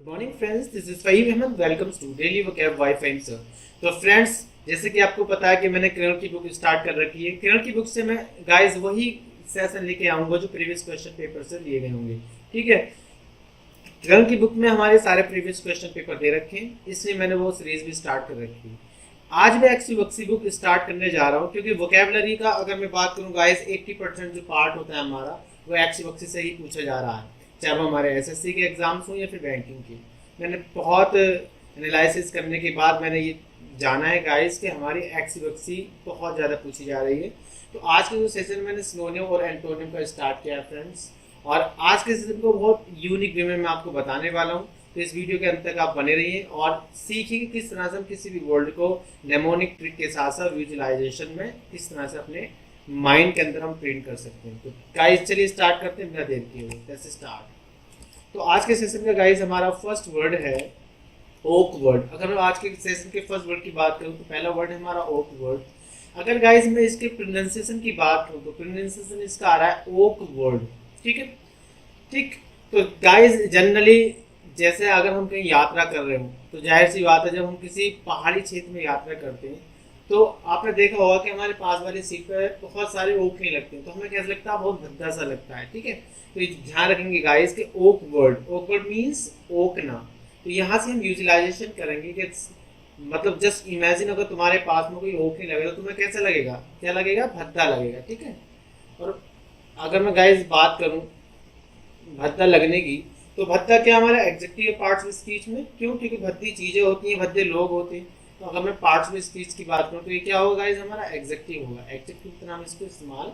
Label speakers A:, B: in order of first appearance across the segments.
A: Morning friends, this is Faheem Ahmad. Welcome to daily vocab by Faheem sir. तो friends, जैसे कि आपको पता है कि मैंने किरण की बुक स्टार्ट कर रखी है। किरण की बुक से मैं गाइस वही सेशन लेके आऊंगा जो प्रीवियस क्वेश्चन पेपर से लिए गए होंगे। ठीक है, किरण की बुक में हमारे सारे प्रीवियस क्वेश्चन पेपर दे रखे हैं, इसलिए मैंने वो सीरीज भी स्टार्ट कर रखी है। आज मैं एक्सी बुक स्टार्ट करने जा रहा हूँ क्योंकि वोकैबलरी का अगर मैं बात करूँ गाइस 80% जो पार्ट होता है हमारा वो एक्सी से ही पूछा जा रहा है, चाहे वो हमारे एसएससी के एग्जाम्स हों या फिर बैंकिंग के। मैंने बहुत एनालिसिस करने के बाद मैंने ये जाना है गाइस कि हमारी एक्सी बहुत ज़्यादा पूछी जा रही है। तो आज के जो सेशन मैंने सिनोनिम और एंटोनिम का स्टार्ट किया है फ्रेंड्स, और आज के सेशन को बहुत यूनिक वे में मैं आपको बताने वाला हूँ। तो इस वीडियो के अंत तक आप बने रहिए और सीखिए कि किस तरह से हम किसी भी वर्ड को नेमोनिक ट्रिक के साथ साथ विजुअलाइजेशन में किस तरह से अपने माइंड के अंदर हम प्रिंट कर सकते हैं। तो गाइस चलिए स्टार्ट करते हैं बिना देर किए हुए। Let's start. तो आज के सेशन का गाइस हमारा फर्स्ट वर्ड है ओक वर्ड। अगर मैं आज के सेशन के फर्स्ट वर्ड की बात करूं तो पहला वर्ड है हमारा ओक वर्ड। अगर गाइस मैं इसके प्रोनाउंसिएशन की बात करूं तो प्रोनाउंसिएशन इसका आ रहा है ओक वर्ड। ठीक है, ठीक। तो गाइस जनरली जैसे अगर हम कहीं यात्रा कर रहे हो तो जाहिर सी बात है, जब हम किसी पहाड़ी क्षेत्र में यात्रा करते हैं तो आपने देखा होगा कि हमारे पास वाली सीट पर बहुत सारे ओक नहीं लगते हैं, तो हमें कैसा लगता है, बहुत भद्दा सा लगता है। ठीक है, तो ध्यान रखेंगे गाइस कि ओक वर्ड मीन्स ओकना। तो यहाँ से हम यूटिलाइजेशन करेंगे कि मतलब जस्ट इमेजिन अगर तुम्हारे पास में कोई ओक नहीं लगेगा तो तुम्हें कैसा लगेगा, क्या लगेगा, भद्दा लगेगा। ठीक है, और अगर मैं गाइस बात करूँ भद्दा लगने की, तो भद्दा क्या हमारा एग्जेक्टिव पार्ट्स ऑफ स्पीच में, क्यों, क्योंकि भद्दी चीजें होती हैं, भद्दे लोग होते हैं। तो अगर मैं पार्ट्स ऑफ स्पीच की बात करूँ तो ये क्या होगा गाइस, हमारा एग्जेक्टिव होगा। एग्जेक्टिव की तरह हम इसको इस्तेमाल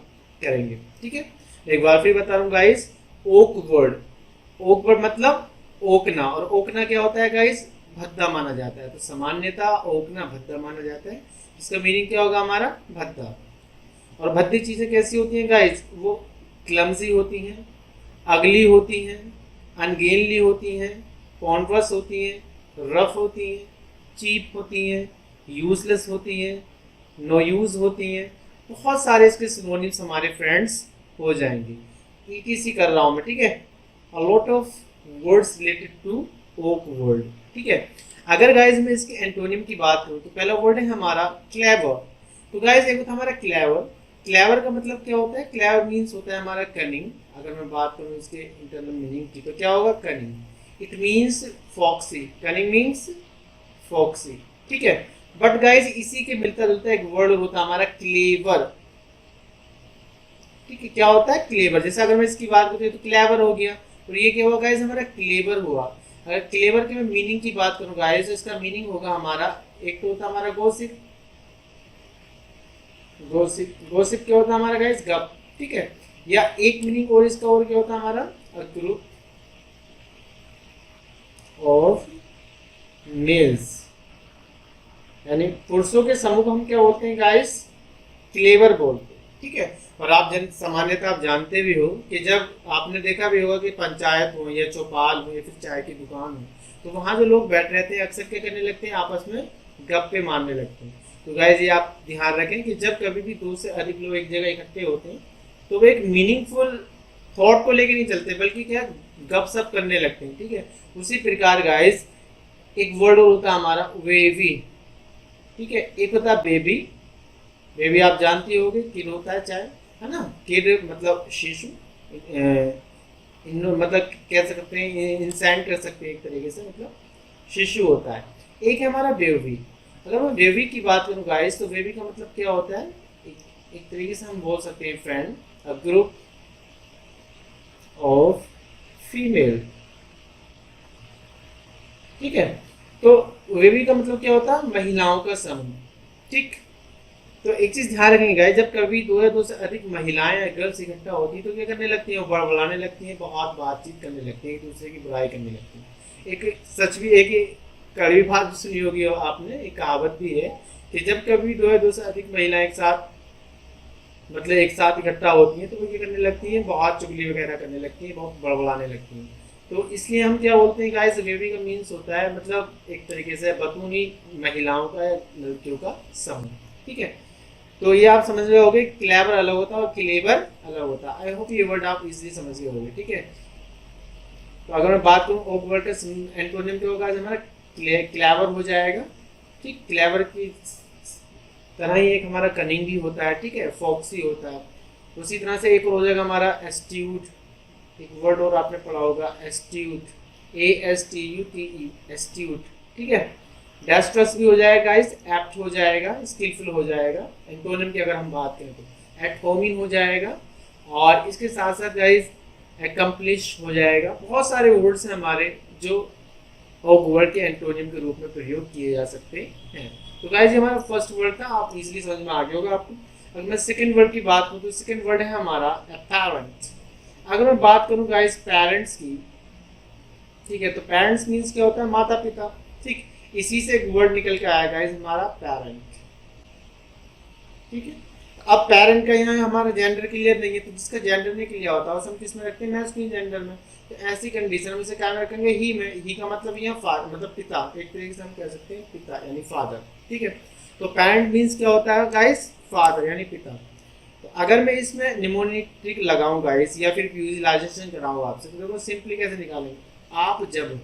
A: करेंगे। ठीक है, एक बार फिर बता रहा हूँ गाइस, ओक वर्ड मतलब ओकना, और ओकना क्या होता है गाइस, भद्दा माना जाता है। तो सामान्यता ओकना भद्दा माना जाता है। इसका मीनिंग क्या होगा हमारा, भद्दा। और भद्दी चीजें कैसी होती हैं गाइस, वो क्लमजी होती हैं, अगली होती हैं, अनगेनली होती हैं, कॉन्ट्रस होती हैं, रफ होती हैं, चीप होती हैं, यूजलेस होती हैं, नो यूज होती हैं। बहुत सारे इसके सिनोनिम्स हमारे फ्रेंड्स हो जाएंगे। ईटीसी कर रहा हूँ मैं। ठीक है, a lot of words related to oak word. ठीक है, अगर गाइस मैं इसके एंटोनिम की बात करूँ तो पहला वर्ड है हमारा क्लेवर। तो गाइस एक होता है हमारा क्लेवर का मतलब क्या होता है, क्लेवर मीन्स होता है हमारा कनिंग। अगर मैं बात करूँ इसके इंटरनल मीनिंग की तो क्या होगा, cunning. It means foxy, cunning means foxy. ठीक है, बट गाइस इसी के मिलता जुलता एक वर्ड होता है हमारा क्लेवर। ठीक है, क्या होता है, क्लेवर। जैसे अगर मैं इसकी बात करूँ तो क्लेवर हो गया, और ये क्या हुआ गाइस, हमारा क्लेवर हुआ। अगर क्लेवर के मैं मीनिंग की बात करूँ गाइस तो इसका मीनिंग होगा हमारा, एक तो होता है हमारा गॉसिप क्या होता है हमारा गाइस, गप। ठीक है, या एक मीनिंग और इसका और क्या होता है हमारा, अ ग्रुप ऑफ मेल्स, यानी पुरुषों के समूह को हम क्या बोलते हैं गाइस, क्लेवर बोलते हैं। ठीक है, और आप सामान्यतः आप जानते भी हो कि जब आपने देखा भी होगा कि पंचायत हो या चौपाल हो या फिर चाय की दुकान हो, तो वहाँ जो लोग बैठ रहते हैं अक्सर क्या करने लगते हैं, आपस में गप्पे मारने लगते हैं। तो गाइस ये आप ध्यान रखें कि जब कभी भी दो से अधिक लोग एक जगह इकट्ठे होते हैं तो वो एक मीनिंगफुल थॉट को लेकर नहीं चलते, बल्कि क्या गपशप करने लगते हैं। ठीक है, उसी प्रकार गाइस एक वर्ड होता है हमारा वेवी। ठीक है, एक होता है बेबी आप जानती होगी, किड होता है चाहे, है ना, किड मतलब शिशु, मतलब कह सकते हैं, इंसान कर सकते हैं एक तरीके से, मतलब शिशु होता है। एक है हमारा बेबी। अगर मैं बेबी की बात करूँ गाइस तो बेबी का मतलब क्या होता है, एक तरीके से हम बोल सकते हैं friend, a group of female. ठीक है, तो बेबी का मतलब क्या होता है, महिलाओं का समूह। ठीक, तो एक चीज ध्यान रखेंगे गाइस, जब कभी दो या दो से अधिक महिलाएं या गर्ल्स इकट्ठा होती है तो क्या करने लगती हैं, बड़बड़ाने लगती हैं, बहुत बातचीत करने लगती हैं, एक दूसरे की बुराई करने लगती हैं। एक सच भी, एक कड़वी बात भी सुनी होगी आपने, एक कहावत भी है कि जब कभी दो या दो से अधिक महिलाएं एक साथ मतलब एक साथ इकट्ठा होती हैं तो वो क्या करने लगती हैं, बहुत चुगली वगैरह करने लगती हैं, बहुत बड़बड़ाने लगती हैं। तो इसलिए हम क्या बोलते हैं गाइस, बेबी का मीन्स होता है मतलब एक तरीके से बतूनी महिलाओं का, लड़कियों का समूह। ठीक है, तो ये आप समझ रहे होगे, क्लेवर अलग होता है और क्लेवर अलग होता है। आई होप ये वर्ड आप इजीली समझ गए होंगे। ठीक है, तो अगर मैं बात करूँ ओक वर्ड का एंटोनिम क्या होगा, हमारा क्लेवर हो जाएगा। ठीक, क्लेवर की तरह ही एक हमारा कनिंग भी होता है, ठीक है, फॉक्सी होता है। उसी तरह से एक और हो जाएगा हमारा एस्ट्यूट, एक वर्ड और आपने पढ़ा होगा एस्ट्यूट, ASTUTE, एस्ट्यूट, ठीक है। डेस्ट्रस भी हो जाएगा गाइस, एप्ट हो जाएगा, स्किलफुल हो जाएगा। एंटोनिम की अगर हम बात करें तो एटहोमिन हो जाएगा, और इसके साथ साथ गाइस एकम्प्लिश हो जाएगा। बहुत सारे वर्ड्स हैं हमारे जो ओक वर्ड के एंटोनिम के रूप में प्रयोग किए जा सकते हैं। तो गाइस ये हमारा फर्स्ट वर्ड था, आप इजीली समझ में आ गया होगा आपको। अगर मैं सेकंड वर्ड की बात करूँ तो सेकंड वर्ड है हमारा पेरेंट। अगर मैं बात करूँ गाइस पेरेंट्स की, ठीक है, तो पेरेंट्स मीन्स क्या होता है, माता पिता। ठीक, इसी से एक वर्ड निकल के आया गाइस हमारा पेरेंट, ठीक है। अब पेरेंट का यहाँ हमारा जेंडर क्लियर नहीं है, तो जिसका जेंडर नहीं क्लियर होता है हम किस में रखते हैं, मैस्कुलिन जेंडर में। तो ऐसी कंडीशन में इसे क्या में रखेंगे, ही में। ही का मतलब यहाँ फादर, मतलब पिता, एक तरीके से हम कह सकते हैं पिता यानी फादर, ठीक है। तो पेरेंट मीन्स क्या होता है गाइस, फादर यानी पिता। तो अगर मैं इसमें निमोनिट्रिक लगाऊं गाइस, या फिर विजुअलाइजेशन कराऊं आपसे, तो देखो सिंपली कैसे निकालेंगे। आप जब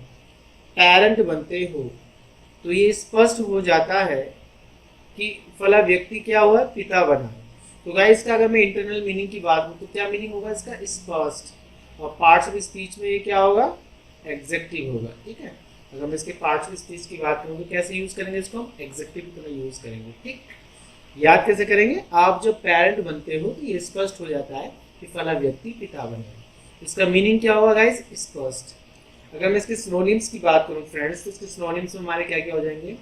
A: पेरेंट बनते हो तो ये स्पष्ट हो जाता है कि फला व्यक्ति क्या हुआ, पिता बना। तो गाइस इसका अगर मैं इंटरनल मीनिंग की बात करूं तो क्या मीनिंग होगा इसका, स्पष्ट। और पार्ट्स ऑफ स्पीच में ये क्या होगा, एग्जेक्टिव होगा, ठीक है। अगर मैं इसके पार्ट्स ऑफ स्पीच की बात करूँ तो कैसे यूज करेंगे इसको, हम एग्जेक्टिव की तरह यूज करेंगे, ठीक। याद कैसे करेंगे, आप जब पेरेंट बनते हो तो ये स्पष्ट हो जाता है कि फला व्यक्ति पिता बना। इसका मीनिंग क्या होगा गाइस, स्पष्ट। अगर मैं इसके सिनोनिम्स की बात करूँ फ्रेंड्स, तो इसके सिनोनिम्स में हमारे क्या क्या हो जाएंगे,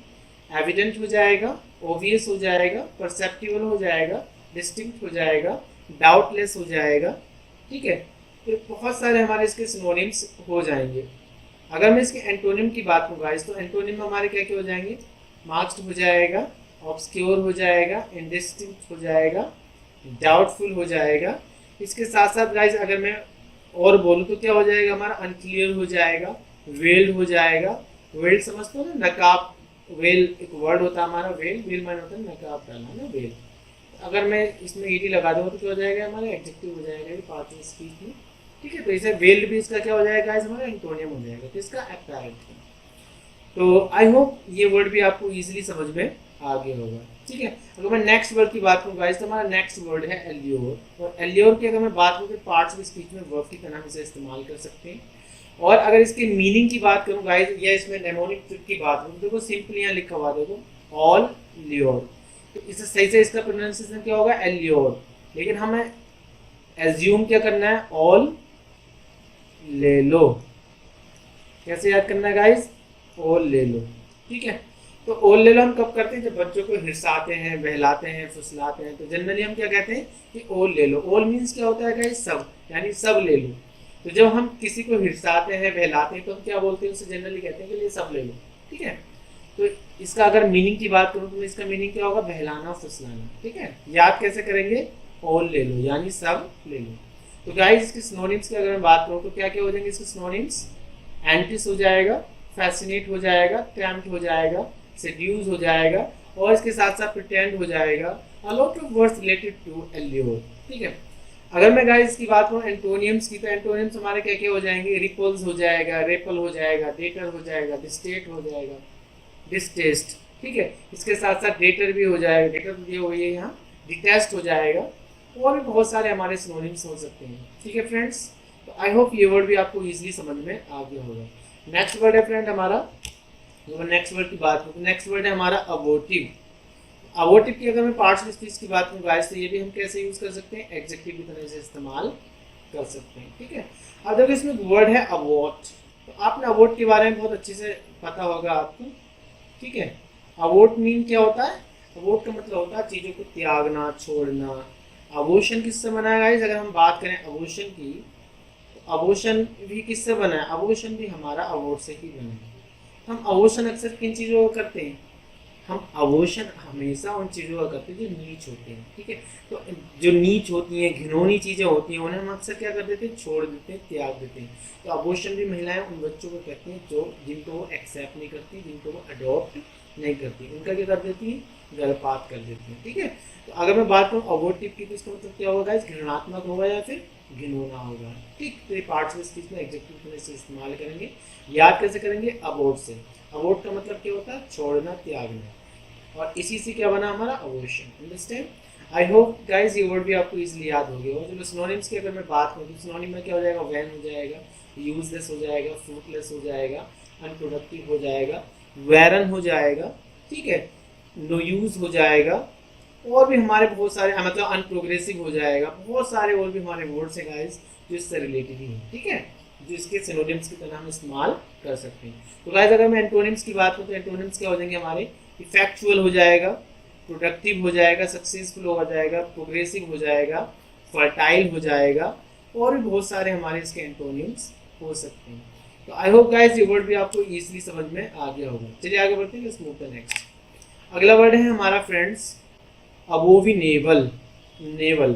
A: एविडेंट हो जाएगा, ऑब्वियस हो जाएगा, परसेप्टिबल हो जाएगा, डिस्टिंक्ट हो जाएगा, डाउटलेस हो जाएगा, ठीक है। तो बहुत सारे हमारे इसके सिनोनिम्स हो जाएंगे। अगर मैं इसके एंटोनिम की बात करूँ गाइस, तो एंटोनिम में हमारे क्या क्या हो जाएंगे, मास्क्ड हो जाएगा, ऑब्सक्योर हो जाएगा, इंडिस्टिंक्ट हो जाएगा, डाउटफुल हो जाएगा। इसके साथ साथ गाइस अगर मैं और बोलूँ तो क्या हो जाएगा हमारा, अनक्लियर हो जाएगा, वेल्ड हो जाएगा। वेल्ड समझते हो ना, नकाब, वेल एक वर्ड होता है हमारा, वेल, वेल माने होता है नकाब डालना ना, वेल। अगर मैं इसमें ईडी लगा दूँ तो क्या हो जाएगा हमारा, एडजेक्टिव हो जाएगा ये पार्ट ऑफ स्पीच में, ठीक है। तो इसे वेल्ड भी इसका क्या हो जाएगा गाइस, हमारा एंटोनियम हो जाएगा, तो इसका अपैरेंट। तो आई होप ये वर्ड भी आपको इजीली समझ में आ गया होगा, ठीक है। अगर मैं नेक्स्ट वर्ड की बात करूँ गाइस, तो हमारा नेक्स्ट वर्ड है एल्योर। और एल्योर की अगर मैं बात करूँ तो पार्ट्स ऑफ स्पीच में वर्ब की तरह इसे इस्तेमाल कर सकते हैं। और अगर इसकी मीनिंग की बात करूँ गाइस, या इसमें नेमोनिक की बात करूँ, देखो सिंपली यहाँ लिखा हुआ देखो, ऑल ल्योर। तो इसे सही से इसका प्रोनाउंसिएशन क्या होगा, एल्योर। लेकिन हमें एज्यूम क्या करना है, ऑल ले लो। कैसे याद करना है गाइस, ऑल ले लो, ठीक है। तो ऑल ले लो हम कब करते हैं, जब बच्चों को हिरसाते हैं, बहलाते हैं, फुसलाते हैं, तो जनरली हम क्या कहते हैं कि ऑल ले लो। ऑल मीन्स क्या होता है गाइस, सब, यानी सब ले लो। तो जब हम किसी को हिरसाते हैं, बहलाते हैं, तो हम क्या बोलते हैं, उसे जनरली कहते हैं कि ये सब ले लो, ठीक है। तो इसका अगर मीनिंग की बात करूँ तो इसका मीनिंग क्या होगा, बहलाना, फुसलाना, ठीक है। याद कैसे करेंगे, ऑल ले लो यानी सब ले लो। तो गाइस इसके सिनोनिम्स की अगर मैं बात करूँ तो क्या क्या हो जाएंगे इसके सिनोनिम्स, एंटिस हो जाएगा, फैसिनेट हो जाएगा, टेम्प्ट हो जाएगा, सेड्यूस हो जाएगा, और इसके साथ साथ प्रिटेंड हो जाएगा। A lot of words related to allure, ठीक है। अगर मैं गाइस की बात करूँ एंटोनियम्स की, तो एंटोनियम्स हमारे क्या क्या हो जाएंगे, रिपल्स हो जाएगा, रेपल हो जाएगा, डेटर हो जाएगा, डिस्टेट हो जाएगा, डिस्टेस्ट, ठीक है। इसके साथ साथ डेटर भी हो जाएगा, डेटर ये हो गई यहाँ, डिटेस्ट हो जाएगा, और भी बहुत सारे हमारे सिनोनिम्स हो सकते हैं, ठीक है फ्रेंड्स। तो आई होप ये वर्ड भी आपको इजीली समझ में आ गया होगा। नेक्स्ट वर्ड है फ्रेंड हमारा, तो मैं नेक्स्ट वर्ड की बात करूँ, नेक्स्ट वर्ड है हमारा अबोर्टिव। अबोर्टिव की अगर मैं पार्ट्स ऑफ स्पीच की बात करूँ गाइस, तो ये भी हम कैसे यूज कर सकते हैं, एडजेक्टिव की तरह से इस्तेमाल कर सकते हैं, ठीक है। अब देखो इसमें वर्ड है अबोर्ट। तो आपने अबोर्ट के बारे में बहुत अच्छे से पता होगा आपको, ठीक है। अबोर्ट मीन क्या होता है, अबोर्ट का मतलब होता है चीज़ों को त्यागना, छोड़ना। अबोर्शन किससे बना है गाइस, अगर हम बात करें अबोर्शन की, तो अबोर्शन भी किससे बना है, अबोर्शन भी हमारा अबोर्ट से ही बना है। हम अबोर्शन अक्सर किन चीज़ों को करते हैं, हम अबोर्शन हमेशा उन चीज़ों का करते हैं जो नीच होते हैं, ठीक है। तो जो नीच होती हैं, घिनौनी चीज़ें होती हैं, उन्हें हम अक्सर क्या कर देते हैं, छोड़ देते हैं, त्याग देते हैं। तो अबोर्शन भी महिलाएं उन बच्चों को कहती हैं जो जिनको वो एक्सेप्ट नहीं करती, जिनको वो अडॉप्ट नहीं करती, उनका क्या कर देती है, गर्भपात कर देती है। ठीक है, तो अगर मैं बात करूँ अबॉर्टिव की तो इसका मतलब क्या होगा गाइस, घृणात्मक होगा या फिर घिनौना होगा। ठीक, तो ये पार्ट्स में स्पीच में एग्जेक्टिव से इस्तेमाल करेंगे। याद कैसे करेंगे, अबॉर्ट से। अबॉर्ट का मतलब क्या होता है, छोड़ना, त्यागना, और इसी से क्या बना हमारा, abortion. Understand. I hope guys ये वर्ड भी आपको इजीली याद हो गया। और चलो सिनोनिम्स की अगर मैं बात करूँ तो सिनोनिम में क्या हो जाएगा, वैन हो जाएगा, यूजलेस हो जाएगा, फ्रूटलेस हो जाएगा, अनप्रोडक्टिव हो जाएगा, वैरन हो जाएगा, ठीक है, नो यूज हो जाएगा, और भी हमारे बहुत सारे मतलब अनप्रोग्रेसिव हो जाएगा, बहुत सारे और भी हमारे वर्ड्स हैं गाइस जो इससे रिलेटेड ही हैं। ठीक है, जो इसके सिनोनिम्स की तरह हम इस्तेमाल कर सकते हैं। तो गाइस अगर मैं एंटोनिम्स की बात करूँ तो एंटोनिम्स क्या हो जाएंगे हमारे, इफेक्चुअल हो जाएगा, प्रोडक्टिव हो जाएगा, सक्सेसफुल हो जाएगा, प्रोग्रेसिव हो जाएगा, फर्टाइल हो जाएगा, और भी बहुत सारे हमारे इसके एंटोनिम्स हो सकते हैं। तो आई होप गाइस ये वर्ड भी आपको इजीली समझ में आ गया होगा। चलिए आगे बढ़ते हैं, लेट्स मूव टू नेक्स्ट। अगला वर्ड है हमारा फ्रेंड्स अबोविनेबल, नेवल।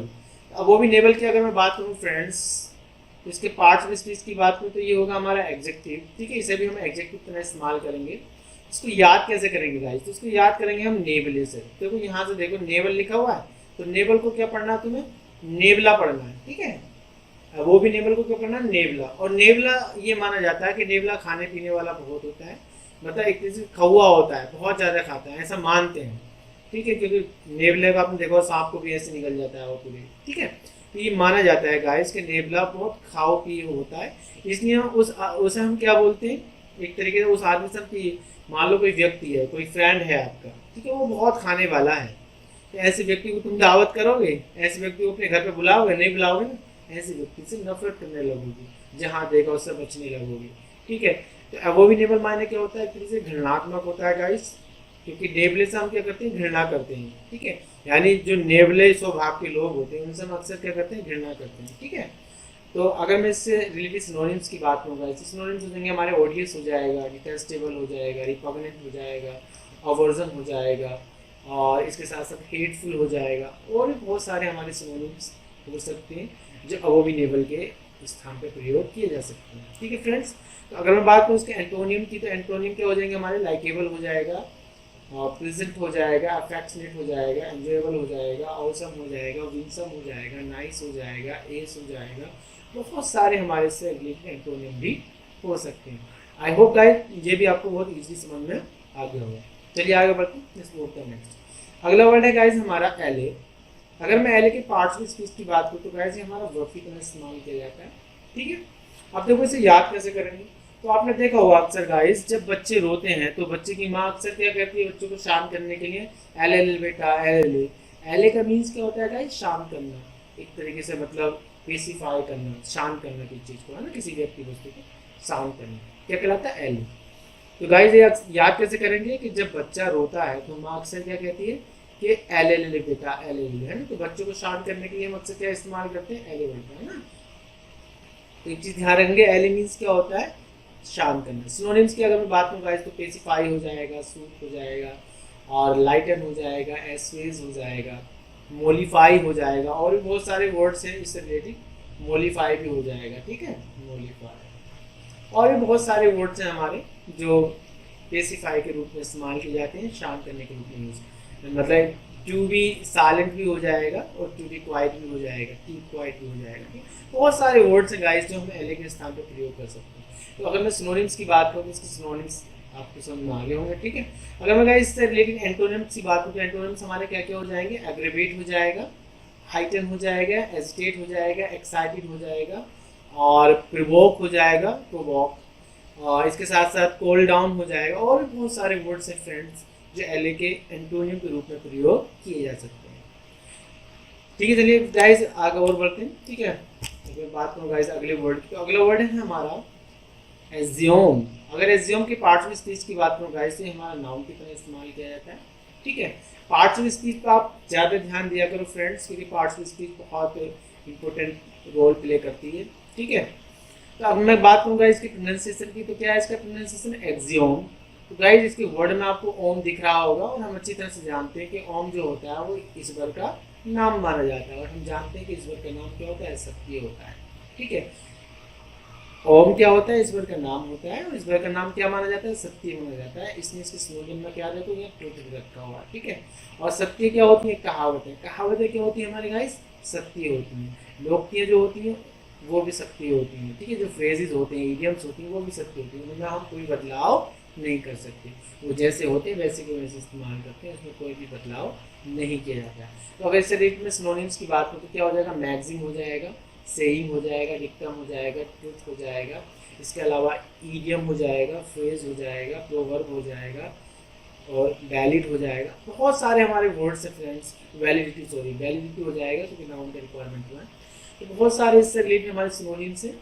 A: अबोविनेबल की अगर मैं बात करूँ फ्रेंड्स, तो इसके पार्ट्स ऑफ स्पीच की बात करूँ तो ये होगा हमारा एग्जेक्टिव। ठीक है, इसे भी हम एग्जेक्टिव तरह इस्तेमाल करेंगे। इसको याद कैसे करेंगे गाइस, तो इसको याद करेंगे हम नेबले से। देखो यहाँ से देखो नेवल लिखा हुआ है, तो नेवल को क्या पढ़ना है तुम्हें, नेवला पढ़ना है। ठीक है, वो भी नेवल को क्या पढ़ना है, नेवला। और नेवला ये माना जाता है कि नेवला खाने पीने वाला बहुत होता है, मतलब एक तरह से कौवा होता है, बहुत ज़्यादा खाता है, ऐसा मानते हैं। ठीक है, क्योंकि नेवले का आपने देखो सांप को भी ऐसे निकल जाता है वो पूरी। ठीक है, तो ये माना जाता है गाइस कि नेवला बहुत खाओ पिए होता है, इसलिए उसे हम क्या बोलते हैं, एक तरीके से उस आदमी से की, मान लो कोई व्यक्ति है, कोई फ्रेंड है आपका, ठीक है, वो बहुत खाने वाला है, तो ऐसे व्यक्ति को तुम दावत करोगे, ऐसे व्यक्ति को अपने घर पे बुलाओगे, नहीं बुलाओगे ना, ऐसे व्यक्ति से नफरत करने लगोगी, जहाँ देखा उससे बचने लगोगी। ठीक है, तो अबोमिनेबल मायने क्या होता है, एक तरीके से घृणात्मक होता है गाइस, क्योंकि नेवले से हम क्या करते हैं, घृणा करते हैं। ठीक है, यानी जो नेवले स्वभाव के लोग होते हैं उनसे हम अक्सर क्या करते हैं, घृणा करते हैं। ठीक है, तो अगर मैं इससे रिलेटेड सिनोनिम्स की बात करूँगा, इससे सिनोनिम्स हो जाएंगे हमारे ऑडियस हो जाएगा, डिटेस्टेबल हो जाएगा, रिपग्नेंट हो जाएगा, अवर्जन हो जाएगा, और इसके साथ साथ हेटफुल हो जाएगा, और भी बहुत सारे हमारे सिनोनिम्स हो सकते हैं जो अबोमिनेबल के स्थान पर प्रयोग किए जा सकते हैं। ठीक है फ्रेंड्स, तो अगर मैं बात करूँ उसके एंटोनियम की, तो एंटोनियम क्या हो जाएंगे हमारे, लाइकेबल हो जाएगा, प्रेजेंट हो जाएगा, अफेक्शनेट हो जाएगा, एंजॉयबल हो जाएगा, ऑसम हो जाएगा, विंसम हो जाएगा, नाइस हो जाएगा, एस हो जाएगा, बहुत सारे हमारे से रिलेटेड एंटोनियम भी हो सकते हैं। आई होप गाइस ये भी आपको बहुत इजीली समझ में आ गया होगा। चलिए आगे बढ़ते हैं, लेट्स मूव टू नेक्स्ट। अगला वर्ड है गाइस हमारा एले। अगर मैं एले के पार्ट्स ऑफ स्पीच की बात करूँ तो गाइस ये हमारा वर्ब की तरह इस्तेमाल किया जाता है। ठीक है, अब देखो इसे याद कैसे करेंगे, तो आपने देखा होगा अक्सर गाइस जब बच्चे रोते हैं तो बच्चे की माँ अक्सर क्या करती है, बच्चों को शांत करने के लिए एले ले बेटा एले। एले का मीन्स क्या होता है गाइस, शांत करना, एक तरीके से मतलब पेसिफाई करना, शांत करना किसी चीज़ को, है ना, किसी व्यक्ति वस्तु को शांत करना, क्या कहलाता है, एले। तो गाइस ये याद कैसे करेंगे कि जब बच्चा रोता है तो माँ अक्सर क्या कहती है कि एले ले बेटा एले ले, है ना, तो बच्चों को शांत करने के लिए हम अक्सर क्या इस्तेमाल करते हैं, एले बेटा, है ना। तो एक चीज़ ध्यान रखेंगे, एले मीन्स क्या होता है, शांत करना। सिनोनिम्स की अगर मैं बात करूँ गाइस तो पेसिफाई हो जाएगा, सूट हो जाएगा, और लाइटन हो जाएगा, एस्वेज हो जाएगा, मोलिफाई हो जाएगा, और भी बहुत सारे वर्ड्स हैं इससे रिलेटेड, मोलिफाई भी हो जाएगा। ठीक है, मोलिफाई, और भी बहुत सारे वर्ड्स हैं हमारे जो पेसिफाई के रूप में इस्तेमाल किए जाते हैं, शांत करने के रूप में यूज, मतलब टू बी साइलेंट भी हो जाएगा और टू बी क्वाइट भी हो जाएगा, कीप क्वाइट भी हो जाएगा। बहुत सारे वर्ड्स हैं गाइस जो हम एले के स्थान पर प्रयोग कर सकते हैं। तो अगर मैं सिनोनिम्स की बात करूँ तो इसके सिनोनिम्स आपको समझ में आ गए होंगे। ठीक है, अगर मैं गाइस इससे रिलेटेड एंटोनिम्स की बात करूँ तो एंटोनिम्स हमारे क्या क्या हो जाएंगे, एग्रेवेट हो जाएगा, हाइटन हो जाएगा, एजिटेट हो जाएगा, एक्साइटेड हो जाएगा, और प्रोवोक हो जाएगा, प्रोवोक, और इसके साथ साथ कूल डाउन हो जाएगा, और भी बहुत सारे वर्ड्स हैं फ्रेंड्स जो एले के एंटोनियम के रूप में प्रयोग किए जा सकते हैं। ठीक है, चलिए गाइस आगे और बढ़ते हैं। ठीक है, अगर बात करूँ गाइस अगले वर्ड की, तो अगला वर्ड है हमारा एज्यूम। अगर एज्यूम के पार्ट्स ऑफ स्पीच की बात करूँ गाइस तो हमारा नाउन की तरह इस्तेमाल किया जाता है। ठीक है, पार्ट्स ऑफ स्पीच पर आप ज़्यादा ध्यान दिया करो फ्रेंड्स, क्योंकि पार्ट्स ऑफ स्पीच बहुत इंपॉर्टेंट रोल प्ले करती है। ठीक है, तो अब मैं बात करूँगा इसकी प्रोनाउंसिएशन की, तो क्या है इसका प्रोनाउंसिएशन, एग्जियोम। तो गाइस इसके वर्ड में आपको ओम दिख रहा होगा, और हम अच्छी तरह से जानते हैं कि ओम जो होता है वो ईश्वर का नाम माना जाता है, और हम जानते हैं कि ईश्वर का नाम क्या होता है, सत्य होता है। ठीक है, ओम क्या होता है? ईश्वर का नाम होता है, और ईश्वर का नाम क्या माना जाता है? सत्य माना जाता है। इसमें इसके स्लोगन में क्या देखो, ये ट्रुथ भी रखा हुआ है, ठीक है। और सत्य क्या होती है? कहावतें। कहावतें क्या होती है हमारे गाइस? सत्य होती हैं। लोकोक्तियाँ जो होती हैं वो भी सत्य होती हैं, ठीक है। जो फ्रेजेस होते हैं, इडियम्स होती हैं, वो भी सत्य होती हैं। उनमें हम कोई बदलाव नहीं कर सकते। वो जैसे होते हैं वैसे के वैसे इस्तेमाल करते हैं, उसमें कोई भी बदलाव नहीं किया जाता है। तो अगर इससे रिलेटेड में सिनोनिम्स की बात करूँ तो क्या हो जाएगा? मैगजीम हो जाएगा, सेइंग हो जाएगा, डिक्टम हो जाएगा, ट्रुथ हो जाएगा। इसके अलावा ईडियम हो जाएगा, फ्रेज हो जाएगा, प्रोवर्ब हो जाएगा, और वैलिड हो जाएगा। बहुत सारे हमारे वर्ड्स हैं फ्रेंड्स। वैलिडिटी हो जाएगा क्योंकि नाउन का रिक्वायरमेंट हुआ है। तो बहुत सारे इससे रिलेटेड हमारे सिनोनिम्स हैं,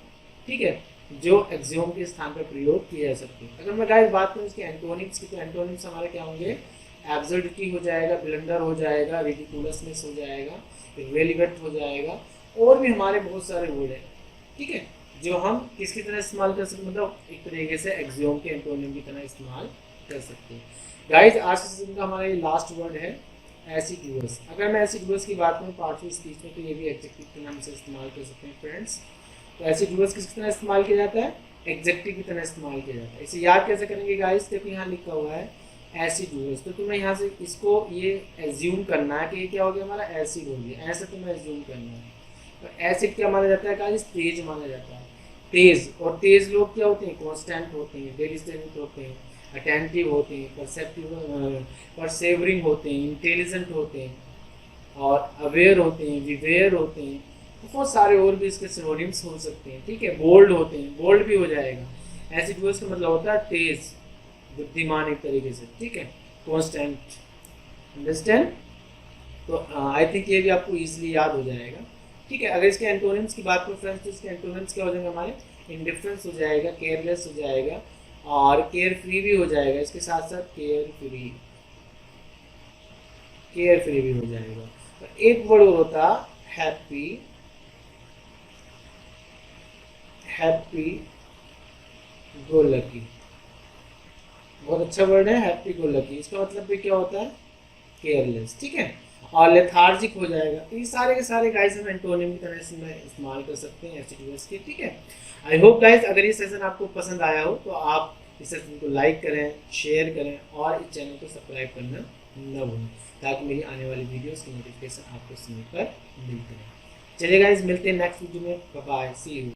A: ठीक है, जो एक्सियोम के स्थान पर प्रयोग किए जा सकते हैं। अगर मैं गाइस बात करूँ इसके एंटोनिम्स की, तो एंटोनिम्स हमारे क्या होंगे? एब्सर्डिटी हो जाएगा, ब्लंडर हो जाएगा, रिडिकुलसनेस हो जाएगा, इररेलेवेंट हो जाएगा, और भी हमारे बहुत सारे वर्ड हैं, ठीक है, जो हम किसकी तरह इस्तेमाल कर सकते हैं, मतलब एक तरीके से एक्सियोम के एंटोनिम की तरह इस्तेमाल कर सकते हैं। गाइस आज के सेशन का हमारा ये लास्ट वर्ड है एसिडुअस। अगर मैं एसिडुअस की बात करूँ पार्टफुल स्पीच में, तो ये भी एडजेक्टिव के नाम से इस्तेमाल कर सकते हैं फ्रेंड्स। तो एसिडुअस किस तरह इस्तेमाल किया जाता है? एडजेक्टिव की तरह इस्तेमाल किया जाता है। इसे याद कैसे करेंगे गाइस? देखो यहाँ लिखा हुआ है एसिडुअस, तो तुम्हें यहाँ से इसको ये एज्यूम करना है कि ये क्या हो गया? हमारा एसिड हो गया, ऐसे तुम्हें एज्यूम करना है। तो एसिड क्या माना जाता है गाइस? तेज माना जाता है। तेज, और तेज लोग क्या होते हैं? कॉन्स्टेंट होते हैं, डेडिस्टेंट होते हैं, अटेंटिव होते हैं, परसेवरिंग होते हैं, इंटेलिजेंट होते हैं, और अवेयर होते हैं, विवेयर होते हैं। बहुत सारे और भी इसके सिनोनिम्स हो सकते हैं, ठीक है। बोल्ड होते हैं, बोल्ड भी हो जाएगा। एसिडुअस का मतलब होता है तेज, बुद्धिमान एक तरीके से, ठीक है, कॉन्स्टेंट, अंडरस्टैंड। तो आई थिंक ये भी आपको इजीली याद हो जाएगा, ठीक है। अगर इसके एंटोनिम्स की बात करूँ फ्रेंड्स, तो इसके एंटोनिम्स क्या हो जाएंगे हमारे? इंडिफरेंस हो जाएगा, केयरलेस हो जाएगा, और केयर फ्री भी हो जाएगा। इसके साथ साथ केयर फ्री भी हो जाएगा। तो एक वर्ड और होता हैप्पी, हैप्पी गो लकी। बहुत अच्छा वर्ड है हैप्पी गो लकी। इसका मतलब भी क्या होता है? केयरलेस, ठीक है। और लेथार्जिक हो जाएगा। तो ये सारे के सारे गाइस हम एंटोनिम की तरह से इस्तेमाल कर सकते हैं एडजेक्टिव्स के, ठीक है। आई होप गाइस अगर ये सेशन आपको पसंद आया हो तो आप इस सेशन को लाइक करें, शेयर करें, और इस चैनल को सब्सक्राइब करना न भूलें, ताकि मेरी आने वाली वीडियोस की नोटिफिकेशन आपको समय पर मिलती रहे। चलिए गाइस मिलते हैं नेक्स्ट वीडियो में। Bye bye, see you.